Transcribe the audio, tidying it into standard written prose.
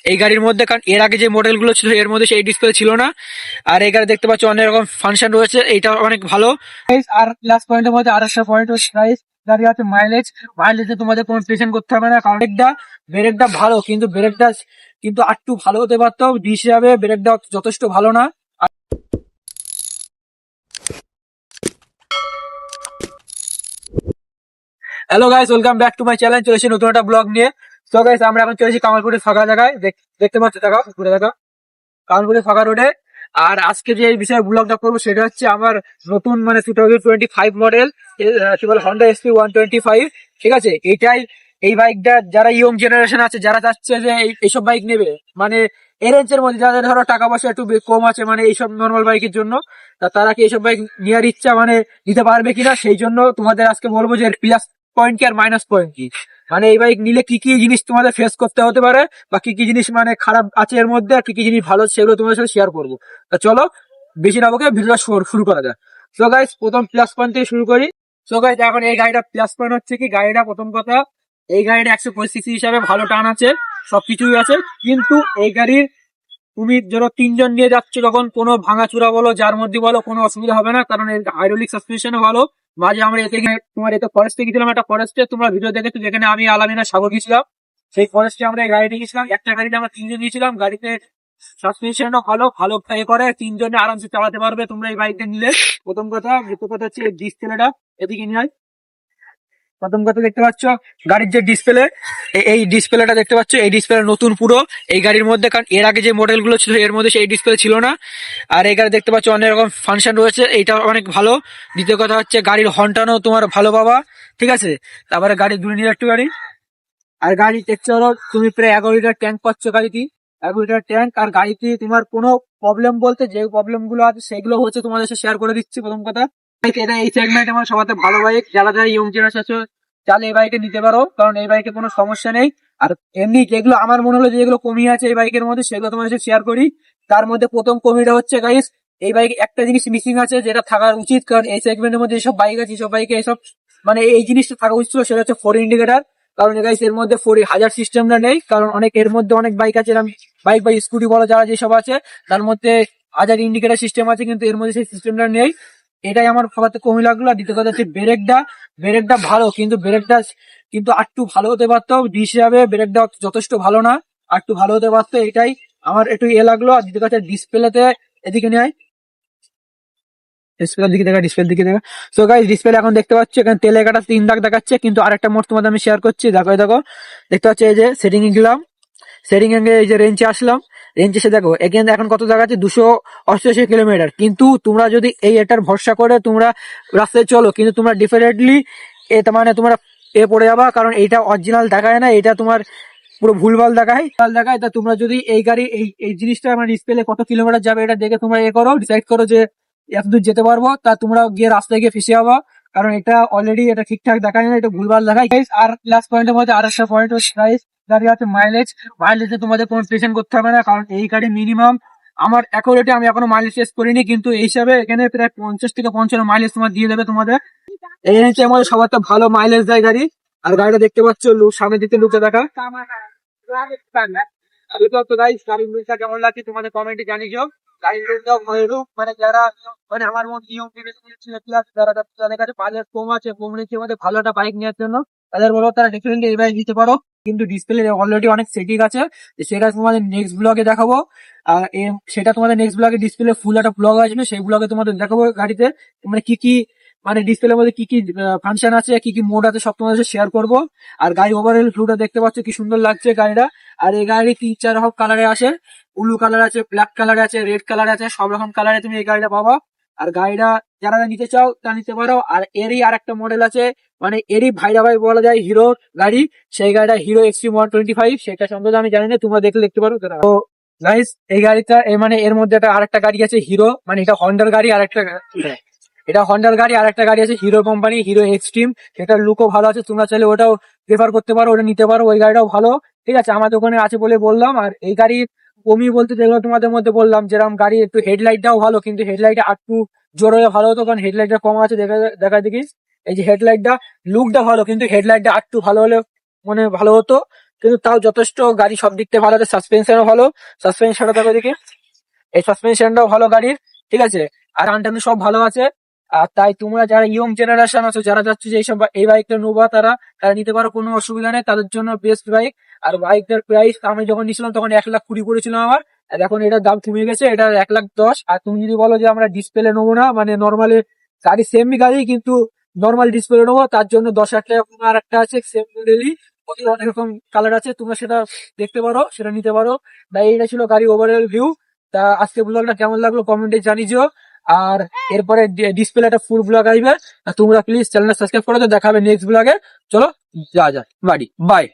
এই গাড়ির মধ্যে, কারণ এর আগে যে মডেল গুলো ছিল এর মধ্যে সেই ডিসপ্লে ছিল না। আর এই গাড়ি দেখতে পাচ্ছ অনেক রকম ফাংশন রয়েছে, এটা অনেক ভালো। আর প্লাস পয়েন্টের মধ্যে আর একটা পয়েন্ট হচ্ছে প্রাইস। গাড়ি আছে মাইলেজ, মাইলেজে তোমাদের কোনো টেনশন করতে হবে না, কারণ ব্রেকটা ভালো, কিন্তু ব্রেকটা কিন্তু আর একটু ভালো হতে পারতো। ডিস হিসাবে ব্রেকটা যথেষ্ট ভালো না। Hello guys, welcome back to my channel. চলেছি নতুন একটা ব্লগ নিয়ে। তো গাইস, আমরা এখন চলেছি কামালপুরের ফাঁকা জায়গায়, দেখতে পাচ্ছ, দেখো ঘুরে দেখো, কামালপুরের ফাঁকা রোডে। আর আজকে যে এই বিষয়ে ব্লগটা করবো সেটা হচ্ছে আমার নতুন মানে 2025 মডেল কি বলে হন্ডা এসপি 125। ঠিক আছে, এই বাইকটা যারা ইয়ং জেনারেশন আছে, যারা চাচ্ছে যে এইসব বাইক নেবে, মানে এর রেঞ্জের মধ্যে, যাদের ধরো টাকা পয়সা একটু কম আছে, মানে এইসব নর্মাল বাইকের জন্য, তারা কি এইসব বাইক নেওয়ার ইচ্ছা মানে নিতে পারবে কিনা, সেই জন্য তোমাদের আজকে বলবো যে প্লাস পয়েন্ট কি আর মাইনাস পয়েন্ট কি, মানে এই বাইক নিলে কি কি জিনিস তোমাদের ফেস করতে হতে পারে, বা কি কি জিনিস মানে খারাপ আছে এর মধ্যে, আর কি কি জিনিস ভালো সেগুলো তোমাদের সাথে শেয়ার করবো। তা চলো বেশি না বকে ভিডিওটা শুরু করা যায়। সো গাইস, প্রথম প্লাস পয়েন্ট থেকে শুরু করি। সো গাইস, এখন এই গাড়িটা প্লাস পয়েন্ট হচ্ছে কি, গাড়িটা প্রথম কথা, এই গাড়িটা 125 হিসাবে ভালো টান আছে, সবকিছুই আছে। কিন্তু এই গাড়ির তুমি ধরো তিনজন নিয়ে যাচ্ছ, তখন কোনো ভাঙাচুরা বলো যার মধ্যে বলো কোনো অসুবিধা হবে না, কারণ এর হাইড্রোলিক সাসপেনশনও ভালো। মাঝে আমরা তোমার এতে ফরেস্টে গেছিলাম, একটা ফরেস্টে তোমরা ভিডিও দেখেছো যেখানে আমি আলামিনা সাগর গেছিলাম, সেই ফরেস্টে আমরা এই গাড়িতে গেছিলাম। একটা গাড়িতে আমরা তিনজন গিয়েছিলাম, গাড়িতে সাসপেনশনও ভালো ভালো করে তিনজনে আরামসে চালাতে পারবে তোমরা এই বাইকটা নিলে। প্রথম কথা, দ্বিতীয় কথা হচ্ছে ডিসপ্লেটা, এদিকে নিয়ে হয়। প্রথম কথা দেখতে পাচ্ছ গাড়ির যে ডিসপ্লে, এই ডিসপ্লেটা দেখতে পাচ্ছ, এই ডিসপ্লে নতুন পুরো এই গাড়ির মধ্যে, কারণ এর আগে যে মডেল গুলো ছিল এর মধ্যে সেই ডিসপ্লে ছিল না। আর এই গাড়ি দেখতে পাচ্ছ অনেক রকম ফাংশন রয়েছে, এটা অনেক ভালো। দ্বিতীয় কথা হচ্ছে গাড়ির হর্নটানো তোমার ভালো পাবা, ঠিক আছে। তারপরে গাড়ি 2 লিটার একটু গাড়ি, আর গাড়ি দেখতে হলো তুমি প্রায় 11 লিটার ট্যাঙ্ক পাচ্ছ গাড়িতে, 11 লিটার ট্যাঙ্ক। আর গাড়িতে তোমার কোনো প্রবলেম বলতে যে প্রবলেম গুলো আছে সেগুলো হচ্ছে তোমাদের সাথে শেয়ার করে দিচ্ছি। প্রথম কথা, এটা এই সেগমেন্ট আমার সবার ভালো বাইক, যারা যারা ইয়ং জেনারেশন আছে তাহলে এই বাইকে নিতে পারো, কারণ এই বাইকে কোনো সমস্যা নেই। আর এমনি যেগুলো আমার মনে হলো যেগুলো কমি আছে এই বাইকের মধ্যে, সেগুলো তোমার সাথে শেয়ার করি। তার মধ্যে প্রথম কমিটা হচ্ছে গাইস, এই বাইকে একটা জিনিস মিসিং আছে যেটা থাকার উচিত, কারণ এই সেগমেন্টের মধ্যে যেসব বাইক আছে এইসব বাইকে এসব মানে এই জিনিসটা থাকা উচিত ছিল, সেটা হচ্ছে ফোর ইন্ডিকেটার। কারণ গাইস এর মধ্যে ফোর হাজার সিস্টেমটা নেই, কারণ অনেক এর মধ্যে অনেক বাইক আছে, বাইক বা স্কুটি বলো যারা যেসব আছে তার মধ্যে হাজার ইন্ডিকেটার সিস্টেম আছে, কিন্তু এর মধ্যে সেই সিস্টেমটা নেই। এটাই আমার সবার কমই লাগলো। আর দ্বিতীয় কথা হচ্ছে ব্রেকটা ভালো, কিন্তু ব্রেকটা কিন্তু আর একটু ভালো হতে পারতো। ডিস হিসাবে ব্রেকটা যথেষ্ট ভালো না, আর একটু ভালো হতে পারতো, এটাই আমার একটু লাগলো। আর দ্বিতীয় কথা ডিসপ্লেতে, এদিকে নেয় ডিসপ্লের দিকে দেখা, ডিসপ্লের দিকে দেখা। সো গাইস, ডিসপ্লে এখন দেখতে পাচ্ছ এখানে তেলে কাটা 3 দাগ দেখাচ্ছে, কিন্তু আরেকটা মোড তোমাদের আমি শেয়ার করছি। দেখো দেখো, দেখতে পাচ্ছ এই যে সেটিং এ গেলাম, সেটিং এ এই যে রেঞ্জে আসলাম, রেঞ্জ এসে দেখো এখানে এখন কত জায়গা আছে, 288 কিলোমিটার। কিন্তু তোমরা যদি এটার ভরসা করে তোমরা রাস্তায় চলো, কিন্তু তোমরা ডেফিনেটলি এটা মানে তোমরা পড়ে যাবা, কারণ এইটা অরিজিনাল দেখায় না, এটা তোমার পুরো ভুলভাল দেখায়। তা তোমরা যদি এই গাড়ি এই জিনিসটা আমার ডিসপ্লে কত কিলোমিটার যাবে এটা দেখে তোমরা করো, ডিসাইড করো যে এতদূর যেতে পারবো, তা তোমরা গিয়ে রাস্তায় গিয়ে ফেসে যাবো, কারণ এটা অলরেডি এটা ঠিকঠাক দেখায় না, এটা ভুলভাল দেখায়। আর প্লাস পয়েন্টের মধ্যে আর একটা পয়েন্ট হচ্ছে প্রাইস। গাড়ি আছে মাইলেজে তোমাদের কোনো টেনশন করতে হবে না, কারণ এই গাড়ি মিনিমাম আমার অ্যাকুরেটে আমি এখনো মাইলেজ টেস্ট করিনি, কিন্তু এই হিসাবে এখানে প্রায় 50 থেকে 55 মাইলেজ তোমার দিয়ে দেবে তোমাদের। এই হচ্ছে আমাদের সবার তো ভালো মাইলেজ দেয় গাড়ি। আর গাড়িটা দেখতে পাচ্ছ সামনের দিকে লুকটা দেখা। তো গাইস, গাড়ির লুকটা কেমন লাগছে তোমাদের কমেন্টে জানিও। গাড়ির লুকটা মানে যারা মানে আমার মতো নিয়ম যাদের কাছে বাজেট কম আছে, কম রেঞ্জের মধ্যে ভালো একটা বাইক নেওয়ার জন্য, তাদের বলো তারা ডেফিনেটলি এই বাইক নিতে পারো। কিন্তু ডিসপ্লে অলরেডি অনেক সেটিং আছে, সেটা তোমাদের নেক্সট ব্লগে দেখাবো। আর সেটা তোমাদের নেক্সট ব্লগে ডিসপ্লে ফুল একটা ব্লগ আসবে, সেই ব্লগে তোমাদের দেখাবো গাড়িতে মানে কি কি মানে ডিসপ্লের মধ্যে কি কি ফাংশন আছে, কি কি মোড আছে, সব তোমাদের সাথে শেয়ার করবো। আর গাড়ি ওভারঅল ভিউটা দেখতে পাচ্ছ কি সুন্দর লাগছে গাড়িটা। আর এই গাড়ি 3-4 রকম কালারে আসে, ব্লু কালার আছে, ব্ল্যাক কালার আছে, রেড কালার আছে, সব রকম কালারে তুমি এই গাড়িটা পাবা। আর গাড়িটা যারা নিতে চাও তা নিতে পারো। আর এরই আর একটা মডেল আছে, মানে এরই ভাইরা ভাই বলা যায় হিরো গাড়ি, সেই গাড়িটা হিরো এক্সট্রিম 125, সেটা সম্বন্ধে আমি জানি না, তোমরা দেখলে দেখতে পারো। তো গাইস, এই গাড়িটা মানে এর মধ্যে একটা আরেকটা গাড়ি আছে হিরো, মানে এটা হন্ডার গাড়ি, আর একটা গাড়ি আছে হিরো কোম্পানি, হিরো এক্সট্রিম, সেটার লুকও ভালো আছে, তোমরা চাইলে ওটাও প্রেফার করতে পারো, ওটা নিতে পারো, ওই গাড়িটাও ভালো। ঠিক আছে, আমাদের ওখানে আছে বলে বললাম। আর এই গাড়ির কমি বলতে যেগুলো তোমাদের মধ্যে বললাম, যেরকম গাড়ি একটু হেডলাইটটাও ভালো, কিন্তু হেডলাইট আর একটু জোর হলে ভালো হতো, কারণ হেডলাইটটা কম আছে, দেখা দেখি এই যে হেডলাইটটা লুকটা ভালো, কিন্তু হেডলাইটটা আর একটু ভালো হলে মানে ভালো হতো। কিন্তু তাও যথেষ্ট গাড়ি সব দিক থেকে ভালো আছে, সাসপেনশনও ভালো, সাসপেনশনটা দেখো দেখি, এই সাসপেনশনটাও ভালো গাড়ির, ঠিক আছে। আর টানটানো সব ভালো আছে। আর তাই তোমরা যারা ইয়ং জেনারেশন আছো, যারা যাচ্ছ যে এইসব এই বাইকটা নেবো, তারা তারা নিতে পারো, কোনো অসুবিধা নেই, তাদের জন্য বেস্ট বাইক। আর বাইকটার প্রাইস আমি যখন নিয়েছিলাম তখন 1,20,000 করেছিলাম আমার, আর এখন এটার দাম কমে গেছে, এটা 1,10,000। আর তুমি যদি বলো যে আমরা ডিসপ্লে নেবো না, মানে নর্মালি গাড়ি সেমই গাড়ি কিন্তু নর্মাল ডিসপ্লে নেবো, তার জন্য 10,000 টাকা কমে আর একটা আছে সেম মডেলই, ওদের অনেক রকম কালার আছে, তোমরা সেটা দেখতে পারো, সেটা নিতে পারো। তাই এটা ছিল গাড়ি ওভারঅল ভিউ। তা আজকে ব্লগটা কেমন লাগলো কমেন্টে জানিও। আর এরপরে ডিসপ্লেটা ফুল ব্লগ আসবে, তোমরা প্লিজ চ্যানেলটা সাবস্ক্রাইব করে দাও। দেখা হবে নেক্সট ব্লগে। চলো যা বাড়ি, বাই।